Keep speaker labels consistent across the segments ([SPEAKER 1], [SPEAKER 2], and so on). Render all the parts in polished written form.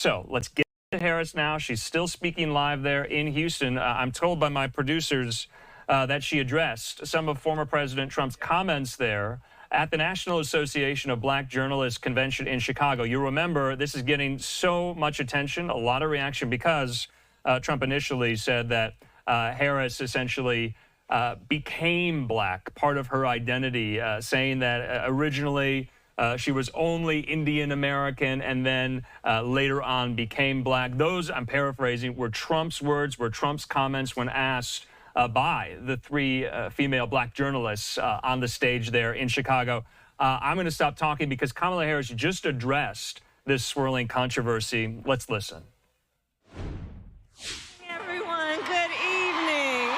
[SPEAKER 1] So let's get to Harris now. She's still speaking live there in Houston. I'm told by my producers that she addressed some of former President Trump's comments there at the National Association of Black Journalists Convention in Chicago. You remember this is getting so much attention, a lot of reaction, because Trump initially said that Harris essentially became black, part of her identity, saying that originally she was only Indian American and then later on became black. Those, I'm paraphrasing, were Trump's words, were Trump's comments when asked by the three female black journalists on the stage there in Chicago. I'm going to stop talking because Kamala Harris just addressed this swirling controversy. Let's listen.
[SPEAKER 2] Everyone, good evening.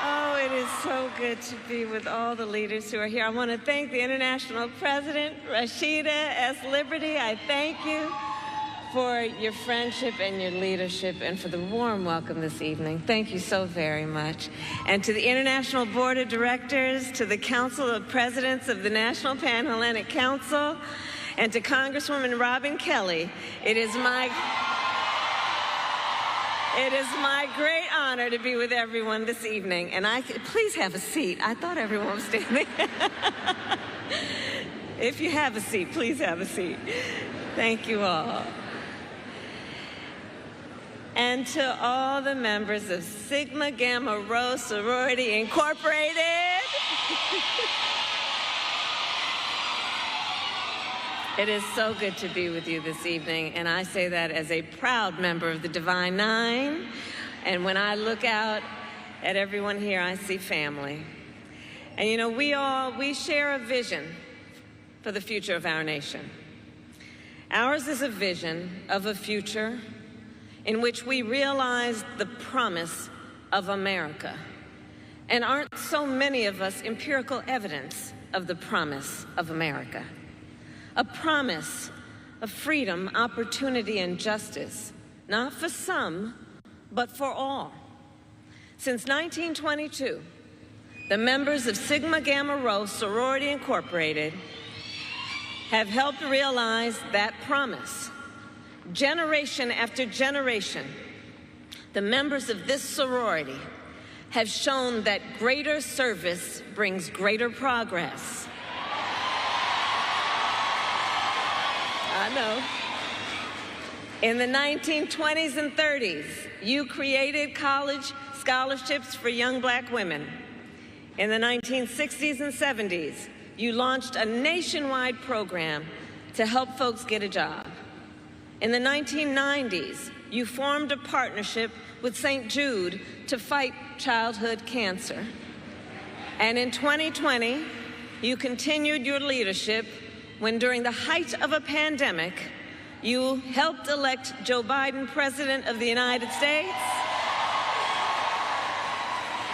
[SPEAKER 2] Oh, it is so good to be with all the leaders who are here. I want to thank the International President, Rashida S. Liberty. I thank you for your friendship and your leadership and for the warm welcome this evening. Thank you so very much. And to the International Board of Directors, to the Council of Presidents of the National Pan-Hellenic Council, and to Congresswoman Robin Kelly, it is my great honor to be with everyone this evening. And please have a seat. I thought everyone was standing. If you have a seat, please have a seat. Thank you all. And to all the members of Sigma Gamma Rho Sorority Incorporated. It is so good to be with you this evening, and I say that as a proud member of the Divine Nine. And when I look out at everyone here, I see family. And you know, we share a vision for the future of our nation. Ours is a vision of a future in which we realize the promise of America. And aren't so many of us empirical evidence of the promise of America? A promise of freedom, opportunity, and justice, not for some, but for all. Since 1922, the members of Sigma Gamma Rho Sorority Incorporated have helped realize that promise. Generation after generation, the members of this sorority have shown that greater service brings greater progress. I know. In the 1920s and 30s, you created college scholarships for young black women. In the 1960s and 70s, you launched a nationwide program to help folks get a job. In the 1990s, you formed a partnership with St. Jude to fight childhood cancer. And in 2020, you continued your leadership when, during the height of a pandemic, you helped elect Joe Biden President of the United States,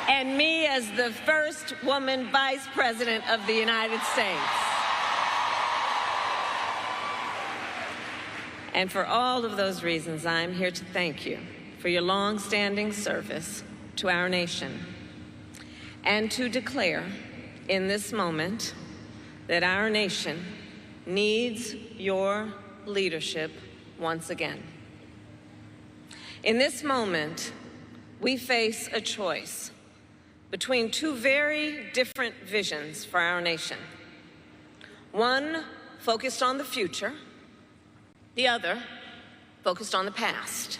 [SPEAKER 2] and me as the first woman Vice President of the United States. And for all of those reasons, I'm here to thank you for your long-standing service to our nation and to declare in this moment that our nation needs your leadership once again. In this moment, we face a choice between two very different visions for our nation. One focused on the future, the other focused on the past.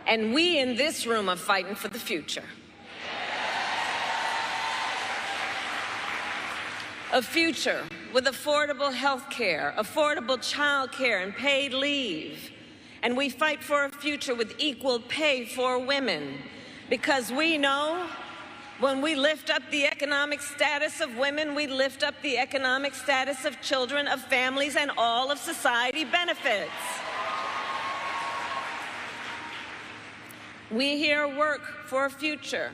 [SPEAKER 2] And we in this room are fighting for the future. A future with affordable health care, affordable child care, and paid leave. And we fight for a future with equal pay for women, because we know when we lift up the economic status of women, we lift up the economic status of children, of families, and all of society benefits. We here work for a future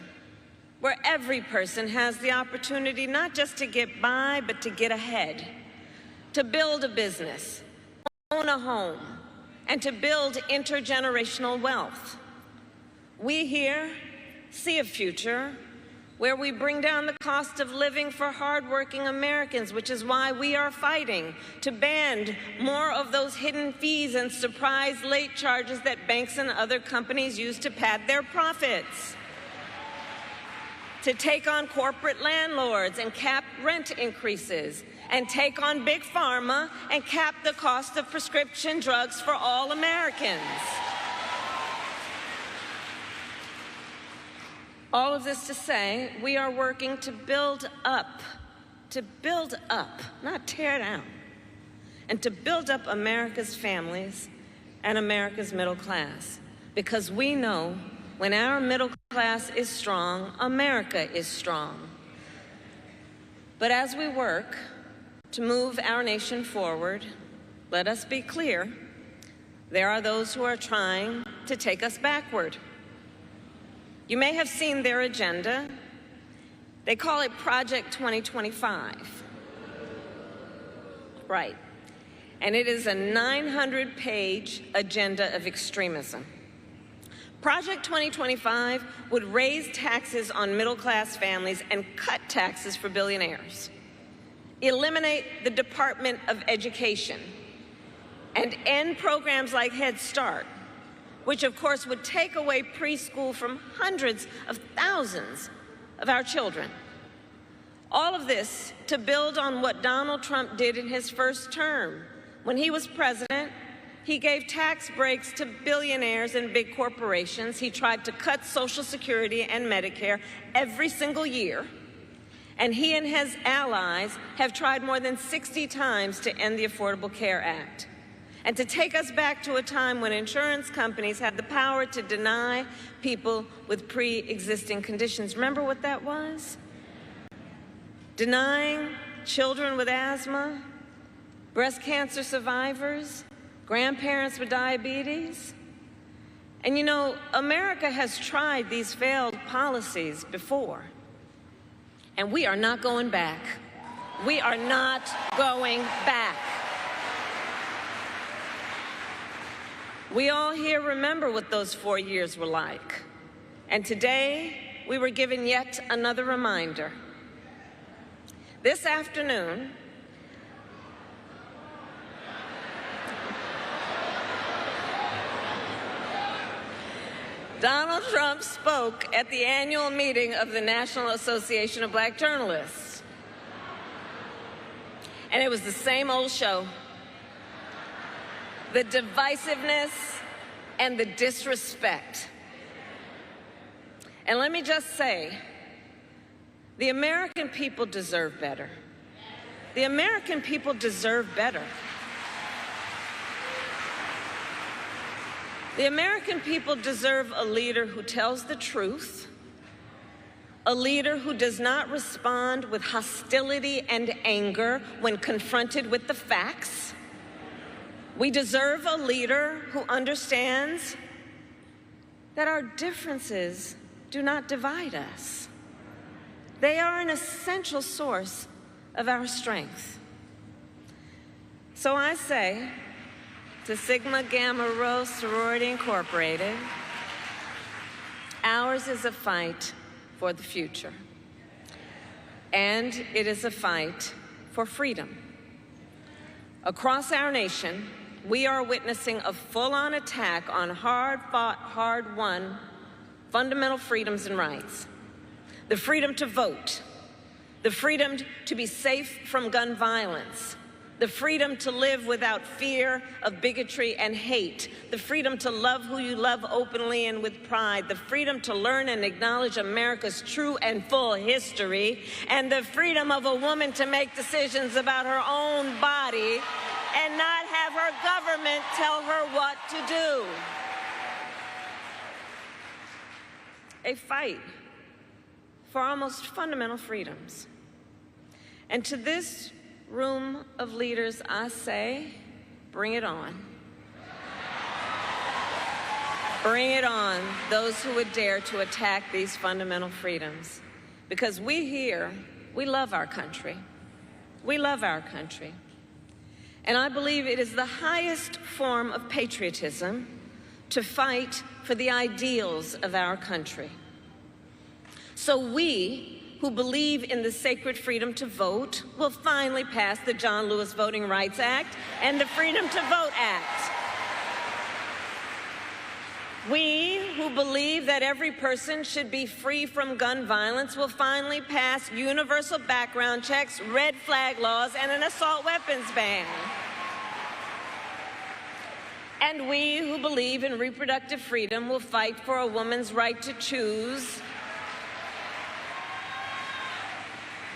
[SPEAKER 2] where every person has the opportunity not just to get by, but to get ahead, to build a business, own a home, and to build intergenerational wealth. We here see a future where we bring down the cost of living for hardworking Americans, which is why we are fighting to ban more of those hidden fees and surprise late charges that banks and other companies use to pad their profits, to take on corporate landlords and cap rent increases, and take on big pharma and cap the cost of prescription drugs for all Americans. All of this to say, we are working to build up, not tear down, and to build up America's families and America's middle class. Because we know when our middle class is strong, America is strong. But as we work to move our nation forward, let us be clear, there are those who are trying to take us backward. You may have seen their agenda. They call it Project 2025. Right. And it is a 900-page agenda of extremism. Project 2025 would raise taxes on middle-class families and cut taxes for billionaires, eliminate the Department of Education, and end programs like Head Start, which of course would take away preschool from hundreds of thousands of our children. All of this to build on what Donald Trump did in his first term. When he was president, he gave tax breaks to billionaires and big corporations. He tried to cut Social Security and Medicare every single year. And he and his allies have tried more than 60 times to end the Affordable Care Act, and to take us back to a time when insurance companies had the power to deny people with pre-existing conditions. Remember what that was? Denying children with asthma, breast cancer survivors, grandparents with diabetes. And you know, America has tried these failed policies before, and we are not going back. We are not going back. We all here remember what those 4 years were like. And today, we were given yet another reminder. This afternoon, Donald Trump spoke at the annual meeting of the National Association of Black Journalists. And it was the same old show. The divisiveness and the disrespect. And let me just say, the American people deserve better. The American people deserve better. The American people deserve a leader who tells the truth, a leader who does not respond with hostility and anger when confronted with the facts. We deserve a leader who understands that our differences do not divide us. They are an essential source of our strength. So I say to Sigma Gamma Rho Sorority Incorporated, ours is a fight for the future. And it is a fight for freedom. Across our nation, we are witnessing a full-on attack on hard-fought, hard-won fundamental freedoms and rights. The freedom to vote, the freedom to be safe from gun violence, the freedom to live without fear of bigotry and hate, the freedom to love who you love openly and with pride, the freedom to learn and acknowledge America's true and full history, and the freedom of a woman to make decisions about her own body and not have her government tell her what to do. A fight for our most fundamental freedoms. And to this room of leaders, I say, bring it on. Bring it on, those who would dare to attack these fundamental freedoms. Because we here, we love our country. We love our country. And I believe it is the highest form of patriotism to fight for the ideals of our country. So we, who believe in the sacred freedom to vote, will finally pass the John Lewis Voting Rights Act and the Freedom to Vote Act. We, who believe that every person should be free from gun violence, will finally pass universal background checks, red flag laws, and an assault weapons ban. And we, who believe in reproductive freedom, will fight for a woman's right to choose,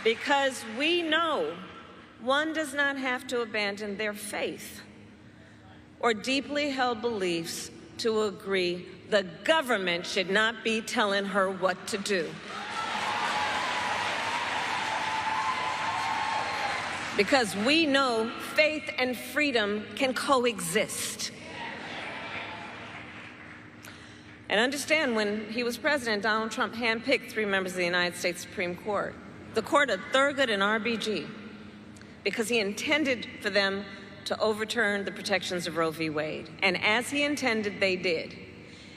[SPEAKER 2] because we know one does not have to abandon their faith or deeply held beliefs to agree the government should not be telling her what to do. Because we know faith and freedom can coexist. And understand, when he was president, Donald Trump handpicked 3 members of the United States Supreme Court, the court of Thurgood and RBG, because he intended for them to overturn the protections of Roe v. Wade. And as he intended, they did.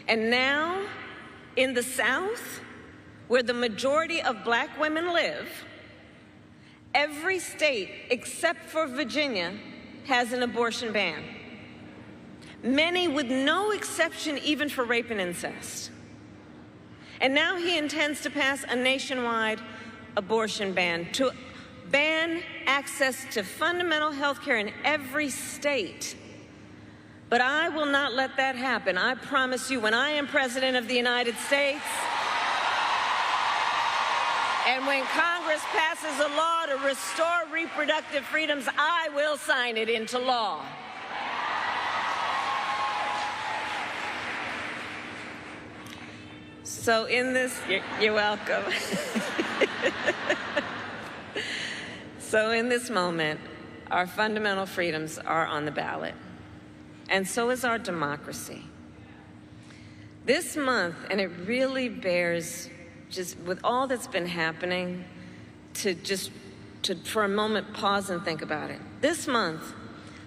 [SPEAKER 2] And now, in the South, where the majority of black women live, every state except for Virginia has an abortion ban. Many with no exception even for rape and incest. And now he intends to pass a nationwide abortion ban, to ban access to fundamental health care in every state. But I will not let that happen. I promise you, when I am President of the United States, and when Congress passes a law to restore reproductive freedoms, I will sign it into law. So in this, you're welcome. So in this moment, our fundamental freedoms are on the ballot, and so is our democracy. This month, and it really bears, just with all that's been happening, to for a moment pause and think about it. This month,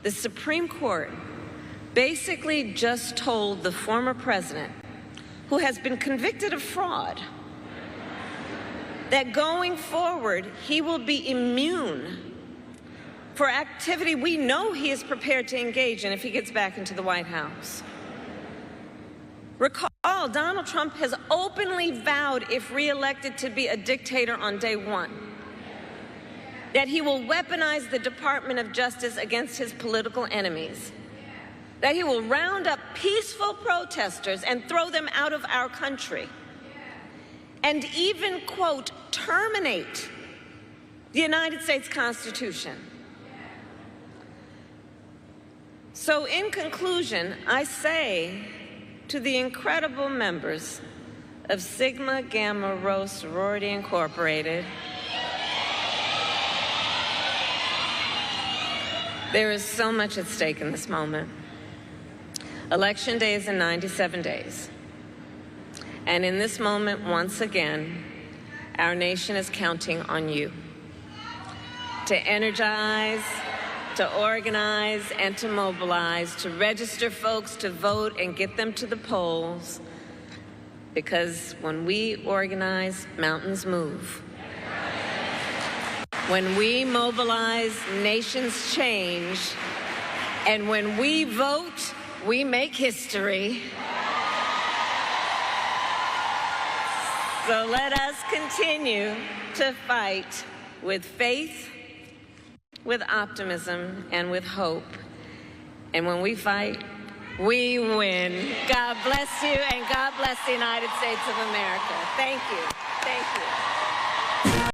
[SPEAKER 2] the Supreme Court basically just told the former president, who has been convicted of fraud, that going forward, he will be immune for activity we know he is prepared to engage in if he gets back into the White House. Recall, Donald Trump has openly vowed, if reelected, to be a dictator on day one, that he will weaponize the Department of Justice against his political enemies, that he will round up peaceful protesters and throw them out of our country, and even, quote, terminate the United States Constitution. So in conclusion, I say to the incredible members of Sigma Gamma Rho Sorority Incorporated, there is so much at stake in this moment. Election day is in 97 days. And in this moment, once again, our nation is counting on you to energize, to organize, and to mobilize, to register folks to vote and get them to the polls. Because when we organize, mountains move. When we mobilize, nations change. And when we vote, we make history. So let us continue to fight with faith, with optimism, and with hope. And when we fight, we win. God bless you, and God bless the United States of America. Thank you. Thank you.